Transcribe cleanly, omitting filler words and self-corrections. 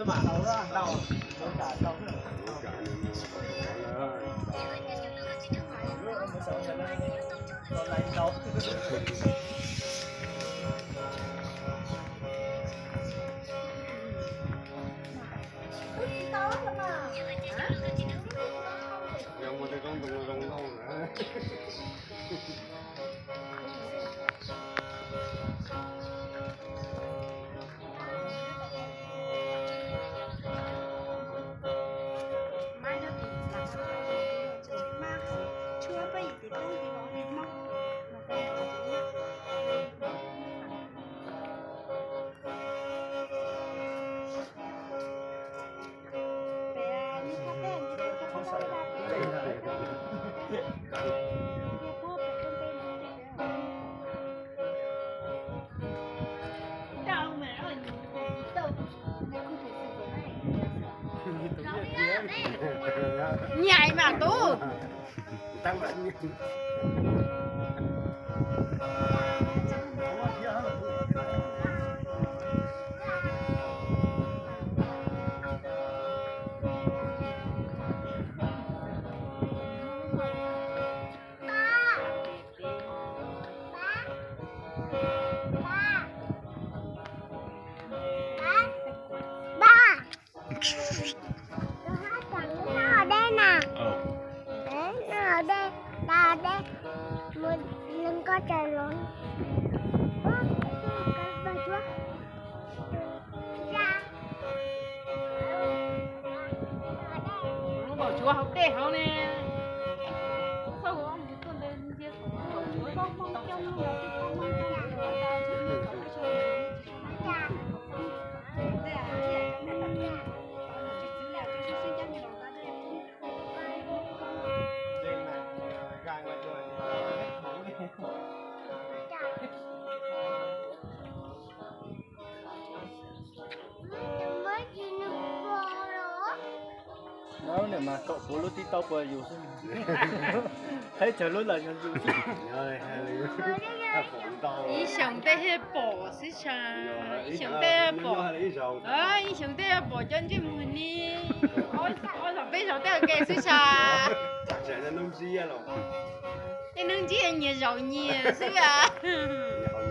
Cái mà đầu đó đầu cả đầu Yang mau dekong belum tahu lah. Nhảy mà tú Tăng mạnh. Lưng có trời luôn. Bảo chúa học tệ không nè. Sao không con lên chia sẻ không mong trong nhiều cái không mong trong người ta chỉ được không có chơi. Đó nếu mà cậu bố lúc TikTok vừa dù xin thấy chờ lúc là nhân dù xin Rồi, hay là Ý想tệ hết bỏ xí xa. Ý想tệ bỏ. Ý想tệ bỏ chân chứ mình đi. Ôi là bây giờ tệ kệ xí xa. Chạy ra nông gì à lộc. Cái nương chỉ là nhiều giàu nhiều xí à. Giàu